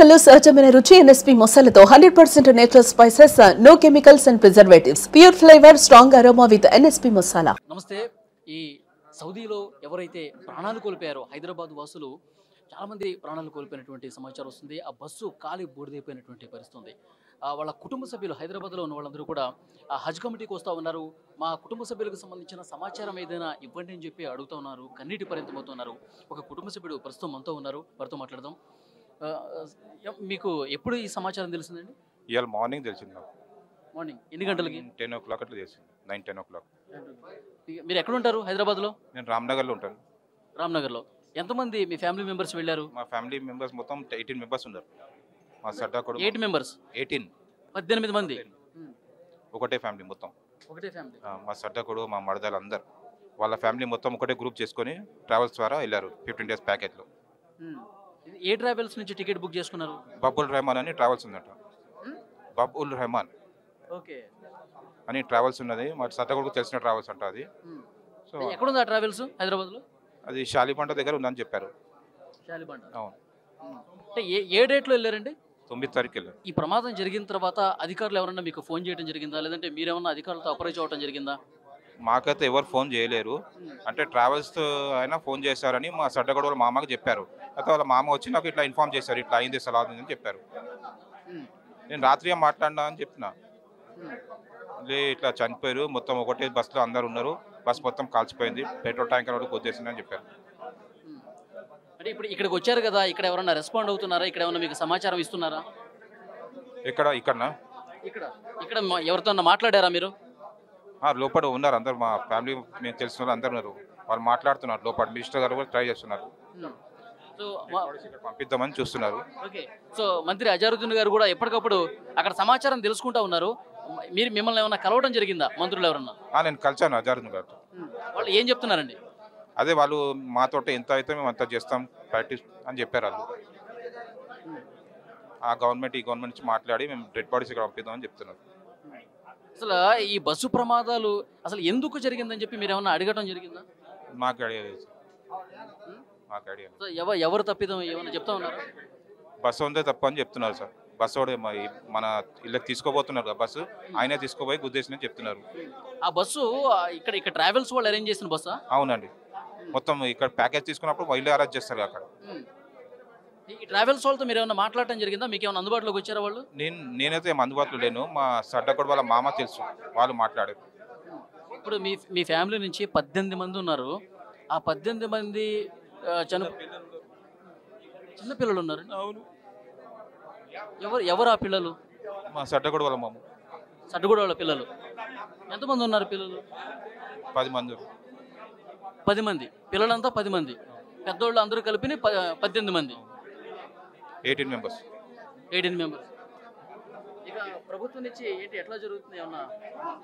ఎన్నికల్లో సహజమైన రుచి ఎన్ఎస్పీ మసాలాతో 100% natural spices, no chemicals and preservatives, pure flavour, strong aroma with NSP మసాలా. నమస్తే. ఈ సౌదీలో ఎవరైతే ప్రాణాలు కోల్పోయారో హైదరాబాద్ వాసులు చాలా మంది ప్రాణాలు కోల్పోయినటువంటి సమాచారం వస్తుంది. ఆ బస్సు కాలి బూడిదైపోయినటువంటి పరిస్థితి. వాళ్ళ కుటుంబ సభ్యులు హైదరాబాద్లో ఉన్న వాళ్ళందరూ కూడా ఆ హజ్ కమిటీకి వస్తూ ఉన్నారు. మా కుటుంబ సభ్యులకు సంబంధించిన సమాచారం ఏదైనా ఇవ్వండి అని చెప్పి అడుగుతూ ఉన్నారు. కన్నీటి పరిమితమవుతున్నారు. ఒక కుటుంబ సభ్యుడు ప్రస్తుతం మనతో ఉన్నారు. వారితో మాట్లాడదాం. మీకు ఎప్పుడు ఈ సమాచారం తెలిసిందండి? ఇవాళ మార్నింగ్ తెలిసింది నాకు. మార్నింగ్ ఎన్ని గంటలకి? 10 o'clock అట్లా తెలిసింది. 9-10 o'clock. మీరు ఎక్కడ ఉంటారు హైదరాబాద్లో? నేను రామ్నగర్లో ఉంటాను. రామ్నగర్లో. ఎంతమంది మీ ఫ్యామిలీ మెంబర్స్ వెళ్ళారు? మా ఫ్యామిలీ మెంబర్స్ మొత్తం 18 మెంబర్స్ ఉన్నారు. మా సడ్డా కూడా 8 మెంబర్స్. 18 మంది. ఒకటే ఫ్యామిలీ మొత్తం. ఒకటే ఫ్యామిలీ. మా సడ్డా కూడా మా మరదలు అందరు వాళ్ళ ఫ్యామిలీ మొత్తం ఒకటే గ్రూప్ చేసుకొని ట్రావెల్స్ ద్వారా వెళ్ళారు 15 days ప్యాకేజ్లో. ఏ ట్రావెల్స్ నుంచి టికెట్ బుక్ చేసుకున్నారు? బబుల్ రెహమాన్ అని ట్రావెల్స్ ఉందట. బబుల్ రెహమాన్ ఓకే అని ట్రావెల్స్ ఉన్నది. మా సడ్డా కూడా తెలిసిన ట్రావెల్స్ అంట అది. సో ఎక్కడుంది ఆ ట్రావెల్స్? హైదరాబాద్లో అది షాలిపంట దగ్గర ఉందని చెప్పారు. షాలిపంట. అవును. అంటే ఏ డేట్లో వెళ్ళారండి? 9th తారీఖు వెళ్ళారు. ఈ ప్రమాదం జరిగిన తర్వాత అధికారులు ఎవరన్నా మీకు ఫోన్ చేయడం జరిగిందా, లేదంటే మీరేమన్నా అధికారులతో అప్రోచ్ అవ్వడం జరిగిందా? మాకైతే ఎవరు ఫోన్ చేయలేరు. అంటే ట్రావెల్స్ అయినా ఫోన్ చేశారని మా సడ్డగడ వాళ్ళ మామకి చెప్పారు. అయితే వాళ్ళ మామ వచ్చి నాకు ఇట్లా ఇన్ఫార్మ్ చేశారు, ఇట్లా అయింది సలా అని చెప్పారు. నేను రాత్రి మాట్లాడినా అని చెప్పిన, ఇట్లా చనిపోయారు మొత్తం ఒకటే బస్సులో అందరు ఉన్నారు, బస్ మొత్తం కాల్చిపోయింది, పెట్రోల్ ట్యాంకర్ వరకు కొద్దేసిందని చెప్పారు. అంటే ఇప్పుడు ఇక్కడికి వచ్చారు కదా, ఇక్కడ ఎవరన్నా రెస్పాండ్ అవుతున్నారా? ఇక్కడ ఏమన్నా మీకు సమాచారం ఇస్తున్నారా? ఇక్కడనా ఇక్కడ ఎవరితో మాట్లాడారా మీరు? లోపల ఉన్నారు అందరు, మా ఫ్యామిలీ మేము తెలిసిన వాళ్ళు అందరు ఉన్నారు. వాళ్ళు మాట్లాడుతున్నారు లోపల. మినిస్టర్ గారు కూడా ట్రై చేస్తున్నారు, సో పంపిద్దామని చూస్తున్నారు. ఓకే. సో మంత్రి అజారుద్దీన్ గారు కూడా ఎప్పటికప్పుడు అక్కడ సమాచారం తెలుసుకుంటా ఉన్నారు. మిమ్మల్ని ఏమన్నా కలవడం జరిగిందా మంత్రులు ఎవరన్నా? నేను కలిసాను అజారుద్దీన్ గారితో. వాళ్ళు ఏం చెప్తున్నారండి? అదే వాళ్ళు మాతో ఎంత అయితే మేము అంతా చేస్తాం ప్రాక్టీస్ అని చెప్పారు వాళ్ళు. ఆ గవర్నమెంట్ ఈ గవర్నమెంట్ నుంచి మాట్లాడి మేము డెడ్ బాడీస్ ఇక్కడ పంపిద్దామని చెప్తున్నారు. అసలు ఈ బస్సు ప్రమాదాలు అసలు ఎందుకు జరిగిందని చెప్పి మీరు ఏమన్నా అడగటం జరిగిందా? మాకు ఐడియా లేదు. మాకు ఐడియా లేదు. ఎవరు తప్పిదం ఏమన్నా చెప్తా ఉన్నారు? బస్సు ఉందే తప్ప అని చెప్తున్నారు సార్. బస్సు వాడే మన ఇళ్ళకి తీసుకోబోతున్నారు కదా బస్సు, ఆయనే తీసుకోపోయి గుద్దేసినని చెప్తున్నారు. ఆ బస్సు ఇక్కడ ట్రావెల్స్ వాళ్ళు అరేంజ్ చేసిన బస్సా? అవునండి. మొత్తం ఇక్కడ ప్యాకేజ్ తీసుకున్నప్పుడు వీళ్ళే అరేంజ్ చేస్తారు అక్కడ. ఈ ట్రావెల్స్ వాళ్ళతో మీరు ఏమైనా మాట్లాడటం జరిగిందా? మీకు ఏమైనా అందుబాటులోకి వచ్చారా వాళ్ళు? నేనైతే ఏం అందుబాటులో లేను. మా సడ్డకొడు వాళ్ళ మామ తెలుసు, వాళ్ళు మాట్లాడారు. ఇప్పుడు మీ ఫ్యామిలీ నుంచి 18 మంది ఉన్నారు. ఆ 18 మంది చిన్నపిల్లలు ఉన్నారు. అవును. ఎవరు ఆ పిల్లలు? మా సడ్డకొడు వాళ్ళ మామ. సడ్డగూడ వాళ్ళ పిల్లలు ఎంతమంది ఉన్నారు? పిల్లలు 10 మంది. 10 మంది పిల్లలంతా 10 మంది. పెద్దోళ్ళు అందరూ కలిపి 18 మంది. 18 మెంబర్స్. ఇక ప్రభుత్వం నుంచి ఏంటి ఎట్లా జరుగుతుంది ఏమన్నా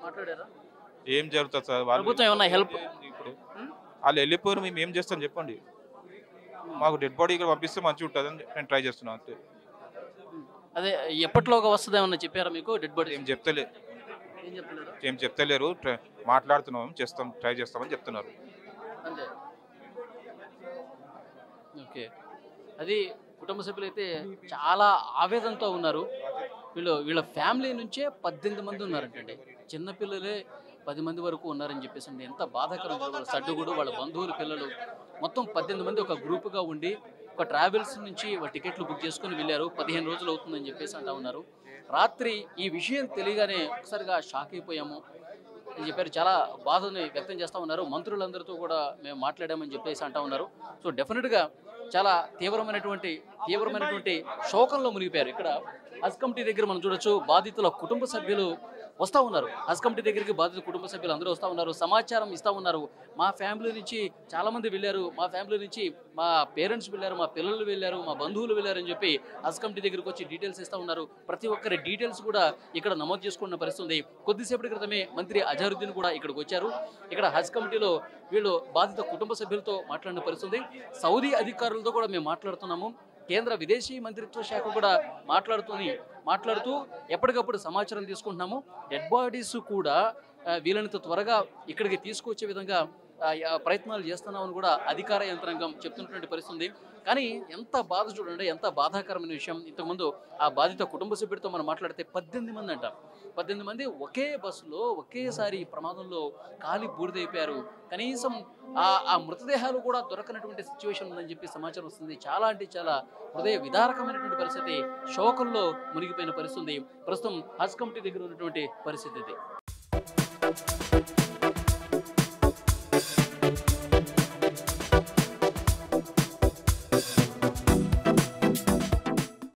మాట్లాడారా? ఏం జరుగుతుంది సార్? ప్రభుత్వం ఏమన్నా హెల్ప్? ఇప్పుడు వాళ్ళు వెళ్ళిపోయారు, మేము ఏం చేస్తాం చెప్పండి. మాకు డెడ్ బాడీ ఇక్కడ పంపిస్తే మంచిగా ఉంటుంది అని నేను ట్రై చేస్తున్నాను అంతే. అదే ఎప్పటిలోగా వస్తుంది ఏమన్నా చెప్పారా మీకు? డెడ్ బాడీ ఏం చెప్తలేరు. మాట్లాడుతున్నాం, చేస్తాం, ట్రై చేస్తామని చెప్తున్నారు అంతే. ఓకే. అది కుటుంబ సభ్యులు అయితే చాలా ఆవేదనతో ఉన్నారు. వీళ్ళ ఫ్యామిలీ నుంచే 18 మంది ఉన్నారంటండి. చిన్నపిల్లలే 10 మంది వరకు ఉన్నారని చెప్పేసి అండి. ఎంత బాధాకరం. వాళ్ళ సడ్డుగుడు, వాళ్ళ బంధువుల పిల్లలు మొత్తం 18 మంది ఒక గ్రూపుగా ఉండి ఒక ట్రావెల్స్ నుంచి టికెట్లు బుక్ చేసుకుని వెళ్ళారు. 15 రోజులు అవుతుందని చెప్పేసి అంటా ఉన్నారు. రాత్రి ఈ విషయం తెలియగానే ఒకసారిగా షాక్ అయిపోయాము అని చెప్పారు. చాలా బాధని వ్యక్తం చేస్తూ ఉన్నారు. మంత్రులందరితో కూడా మేము మాట్లాడామని చెప్పేసి అంటా ఉన్నారు. సో డెఫినెట్గా చాలా తీవ్రమైనటువంటి శోకంలో మునిగిపోయారు. ఇక్కడ హజ్ కమిటీ దగ్గర మనం చూడొచ్చు, బాధితుల కుటుంబ సభ్యులు వస్తూ ఉన్నారు. హజ్ కమిటీ దగ్గరికి బాధితుల కుటుంబ సభ్యులు అందరూ వస్తూ ఉన్నారు, సమాచారం ఇస్తూ ఉన్నారు. మా ఫ్యామిలీ నుంచి చాలామంది వెళ్ళారు, మా ఫ్యామిలీ నుంచి మా పేరెంట్స్ వెళ్ళారు, మా పిల్లలు వెళ్ళారు, మా బంధువులు వెళ్ళారని చెప్పి హజ్ కమిటీ దగ్గరికి వచ్చి డీటెయిల్స్ ఇస్తూ ఉన్నారు. ప్రతి ఒక్కరి డీటెయిల్స్ కూడా ఇక్కడ నమోదు చేసుకున్న పరిస్థితి ఉంది. కొద్దిసేపటి క్రితమే మంత్రి అజారుద్దీన్ కూడా ఇక్కడికి వచ్చారు. ఇక్కడ హజ్ కమిటీలో వీళ్ళు బాధిత కుటుంబ సభ్యులతో మాట్లాడిన పరిస్థితి. సౌదీ అధికారులతో కూడా మేము మాట్లాడుతున్నాము. కేంద్ర విదేశీ మంత్రిత్వ శాఖ కూడా మాట్లాడుతూ ఎప్పటికప్పుడు సమాచారం తీసుకుంటున్నాము. డెడ్ బాడీస్ కూడా వీలైనంత త్వరగా ఇక్కడికి తీసుకొచ్చే విధంగా ప్రయత్నాలు చేస్తున్నామని కూడా అధికార యంత్రాంగం చెప్తున్నటువంటి పరిస్థితి. కానీ ఎంత బాధ చూడండి, ఎంత బాధాకరమైన విషయం. ఇంతకుముందు ఆ బాధిత కుటుంబ సభ్యుడితో మనం మాట్లాడితే 18 మంది అంటారు. 18 మంది ఒకే బస్సులో ఒకేసారి ప్రమాదంలో కాలి బూడిదైపోయారు. కనీసం ఆ మృతదేహాలు కూడా దొరకనటువంటి సిచ్యువేషన్ ఉందని చెప్పి సమాచారం వస్తుంది. చాలా అంటే చాలా హృదయ విదారకమైనటువంటి పరిస్థితి, శోకంలో మునిగిపోయిన పరిస్థితి ఉంది. ప్రస్తుతం హజ్ కమిటీ దగ్గర ఉన్నటువంటి పరిస్థితి ఇది.